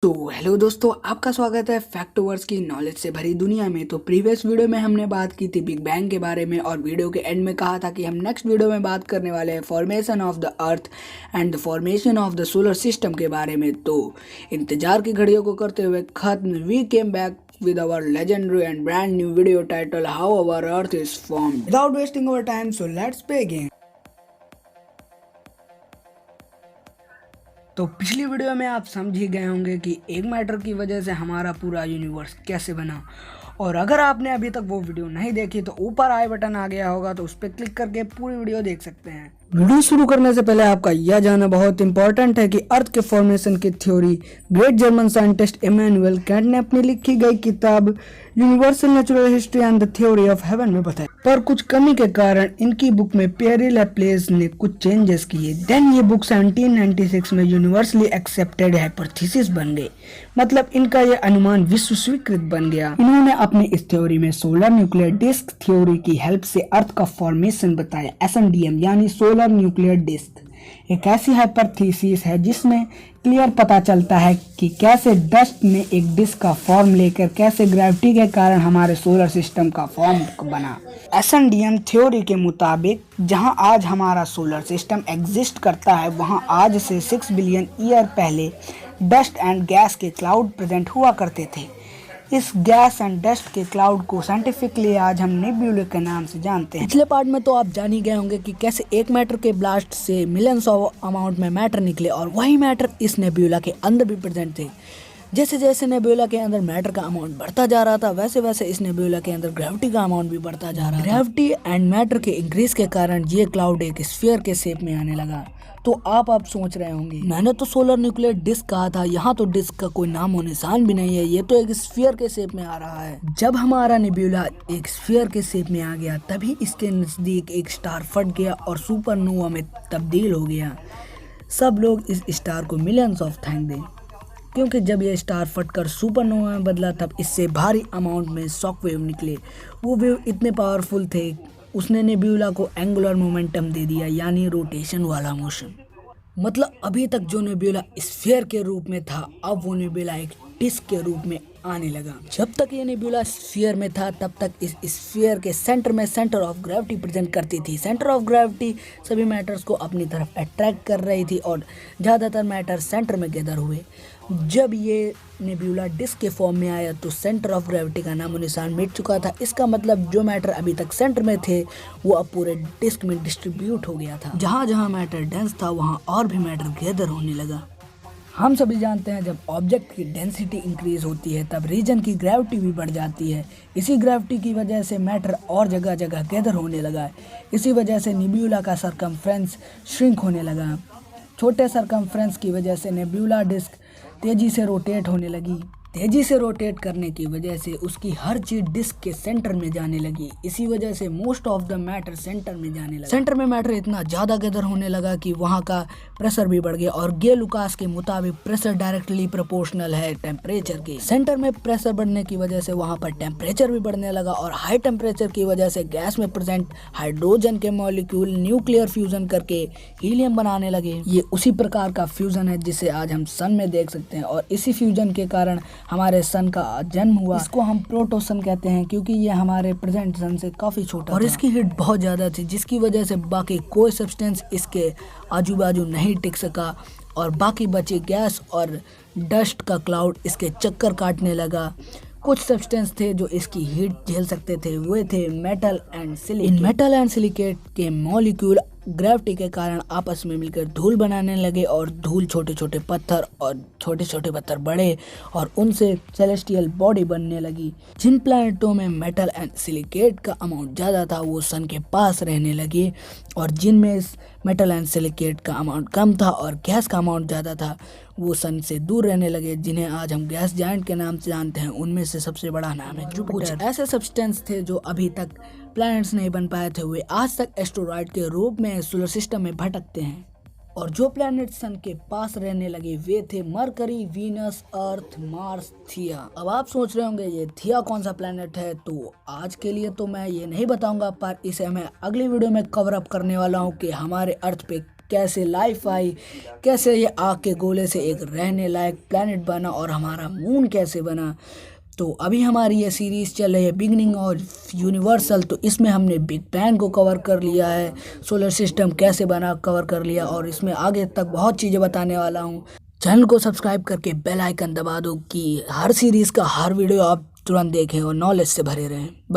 तो हेलो दोस्तों, आपका स्वागत है फैक्टोवर्स की नॉलेज से भरी दुनिया में। तो प्रीवियस वीडियो में हमने बात की थी बिग बैंग के बारे में और वीडियो के एंड में कहा था कि हम नेक्स्ट वीडियो में बात करने वाले हैं formation of the earth and the formation of the solar system के बारे में। तो इंतजार की घड़ियों को करते हुए खत्म, we came back with our legendary and brand new video title How Our Earth is Formed. Without wasting our time, so let's begin. तो पिछली वीडियो में आप समझ ही गए होंगे कि एक मैटर की वजह से हमारा पूरा यूनिवर्स कैसे बना। और अगर आपने अभी तक वो वीडियो नहीं देखी तो ऊपर आई बटन आ गया होगा, तो उस पर क्लिक करके पूरी वीडियो देख सकते हैं। वीडियो शुरू करने से पहले आपका यह जानना बहुत इंपॉर्टेंट है कि अर्थ के फॉर्मेशन की theory great German scientist Immanuel Kant ने अपनी लिखी गई किताब universal natural history and the theory of heaven में बताया, पर कुछ कमी के कारण इनकी बुक में पियरे लैप्लेस ने कुछ चेंजेस किए। देन ये बुक 1796 में यूनिवर्सली एक्सेप्टेड हाइपोथेसिस बन गई, मतलब इनका यह अनुमान विश्व स्वीकृत बन गया। इन्होंने अपनी इस थ्योरी में सोलर न्यूक्लियर डिस्क थ्योरी की हेल्प से अर्थ का फॉर्मेशन बताया। SNDM यानी सोलर न्यूक्लियर डिस्क एक ऐसी हाइपोथेसिस है जिसमें क्लियर पता चलता है कि कैसे डस्ट ने एक डिस्क का फॉर्म लेकर कैसे ग्रेविटी के कारण हमारे सोलर सिस्टम का फॉर्म बना। SNDM थ्योरी के मुताबिक जहां आज हमारा सोलर सिस्टम एग्जिस्ट करता है, वहां आज से 6 बिलियन ईयर पहले डस्ट एंड गैस के क्लाउड प्रेजेंट हुआ करते थे। इस गैस एंड डस्ट के क्लाउड को साइंटिफिकली आज हम नेब्यूला के नाम से जानते हैं। पिछले पार्ट में तो आप जान ही गए होंगे कि कैसे एक मैटर के ब्लास्ट से मिलियंस ऑफ अमाउंट में मैटर निकले और वही मैटर इस नेब्यूला के अंदर भी प्रेजेंट थे। जैसे जैसे नेब्यूला के अंदर मैटर का अमाउंट बढ़ता जा रहा था, वैसे वैसे इस नेब्यूला के अंदर ग्रेविटी का अमाउंट भी बढ़ता जा रहा था। ग्रेविटी एंड मैटर के इंक्रीज के कारण ये क्लाउड एक स्फीयर के शेप में आने लगा। तो आप सोच रहे होंगे, मैंने तो सोलर न्यूक्लियर डिस्क कहा था, यहाँ तो डिस्क का कोई नाम और निशान भी नहीं है, ये तो एक स्फीयर के शेप में आ रहा है। जब हमारा नेब्यूला एक स्फीयर के शेप में आ गया, तभी इसके नजदीक एक स्टार फट गया और सुपरनोवा में तब्दील हो गया। सब लोग इस स्टार को मिलियंस ऑफ थैंक दें, क्योंकि जब ये स्टार फटकर सुपरनोवा में बदला तब इससे भारी अमाउंट में शॉक वेव निकले। वो वेव इतने पावरफुल थे, उसने नेब्यूला को एंगुलर मोमेंटम दे दिया, यानी रोटेशन वाला मोशन। मतलब अभी तक जो नेब्यूला स्फीयर के रूप में था, अब वो नेब्यूला एक डिस्क के रूप में आने लगा। जब तक ये नेब्यूला स्फीयर में था, तब तक इस स्फीयर के सेंटर में सेंटर ऑफ ग्रेविटी प्रेजेंट करती थी। सेंटर ऑफ ग्रेविटी सभी मैटर्स को अपनी तरफ अट्रैक्ट कर रही थी और ज़्यादातर मैटर सेंटर में गैदर हुए। जब ये नेब्यूला डिस्क के फॉर्म में आया तो सेंटर ऑफ ग्रेविटी का नामो निशान मिट चुका था। इसका मतलब जो मैटर अभी तक सेंटर में थे वो अब पूरे डिस्क में डिस्ट्रीब्यूट हो गया था। जहाँ जहाँ मैटर डेंस था वहाँ और भी मैटर गैदर होने लगा। हम सभी जानते हैं, जब ऑब्जेक्ट की डेंसिटी इंक्रीज होती है तब रीजन की ग्रेविटी भी बढ़ जाती है। इसी ग्रेविटी की वजह से मैटर और जगह जगह गैदर होने लगा है। इसी वजह से नेब्यूला का सरकमफ्रेंस श्रिंक होने लगा। छोटे सरकमफ्रेंस की वजह से नेब्यूला डिस्क तेजी से रोटेट होने लगी। तेजी से रोटेट करने की वजह से उसकी हर चीज डिस्क के सेंटर में जाने लगी। इसी वजह से most of the matter centre में जाने लगा। सेंटर में मैटर इतना ज़्यादा गैदर होने लगा कि वहाँ का प्रेशर भी बढ़ गया और गे लुकास के मुताबिक प्रेशर डायरेक्टली प्रोपोर्शनल है टेम्परेचर के। सेंटर में प्रेशर बढ़ने की वजह से वहाँ पर टेम्परेचर भी बढ़ने लगा और हाई टेम्परेचर की वजह से गैस में प्रेजेंट हाइड्रोजन के मॉलिक्यूल न्यूक्लियर फ्यूजन करके हीलियम बनाने लगे। ये उसी प्रकार का फ्यूजन है जिसे आज हम सन में देख सकते हैं और इसी फ्यूजन के कारण हमारे सन का जन्म हुआ। इसको हम प्रोटोसन कहते हैं क्योंकि ये हमारे प्रेजेंट सन से काफी छोटा और इसकी हीट बहुत ज्यादा थी, जिसकी वजह से बाकी कोई सब्सटेंस इसके आजू बाजू नहीं टिक सका और बाकी बचे गैस और डस्ट का क्लाउड इसके चक्कर काटने लगा। कुछ सब्सटेंस थे जो इसकी हीट झेल सकते थे, वे थे metal and silicate. In metal and silicate के मॉलिक्यूल ग्रेविटी के कारण आपस में मिलकर धूल बनाने लगे और धूल छोटे छोटे पत्थर और छोटे छोटे पत्थर बड़े और उनसे सेलेस्टियल बॉडी बनने लगी। जिन प्लैनेटों में मेटल एंड सिलिकेट का अमाउंट ज़्यादा था वो सन के पास रहने लगे और जिनमें मेटल एंड सिलिकेट का अमाउंट कम था और गैस का अमाउंट ज़्यादा था वो सन से दूर रहने लगे, जिन्हें आज हम गैस जायंट के नाम से जानते हैं। उनमें से सबसे बड़ा नाम है जुपिटर। कुछ ऐसे सब्सटेंस थे जो अभी तक प्लैनेट्स नहीं बन पाए थे, वे आज तक एस्टेरॉइड के रूप में सोलर सिस्टम में भटकते हैं। और जो प्लैनेट सन के पास रहने लगे वे थे मरकरी, वीनस, अर्थ, मार्स, थिया। अब आप सोच रहे होंगे ये थिया कौन सा प्लैनेट है, तो आज के लिए तो मैं ये नहीं बताऊंगा, पर इसे मैं अगली वीडियो में कवर अप करने वाला हूँ कि हमारे अर्थ पे कैसे लाइफ आई, कैसे ये आग के गोले से एक रहने लायक प्लैनेट बना और हमारा मून कैसे बना। तो अभी हमारी ये सीरीज़ चल रही है बिगनिंग और यूनिवर्सल, तो इसमें हमने बिग बैंग को कवर कर लिया है, सोलर सिस्टम कैसे बना कवर कर लिया, और इसमें आगे तक बहुत चीज़ें बताने वाला हूँ। चैनल को सब्सक्राइब करके बेल आइकन दबा दो कि हर सीरीज़ का हर वीडियो आप तुरंत देखें और नॉलेज से भरे रहें।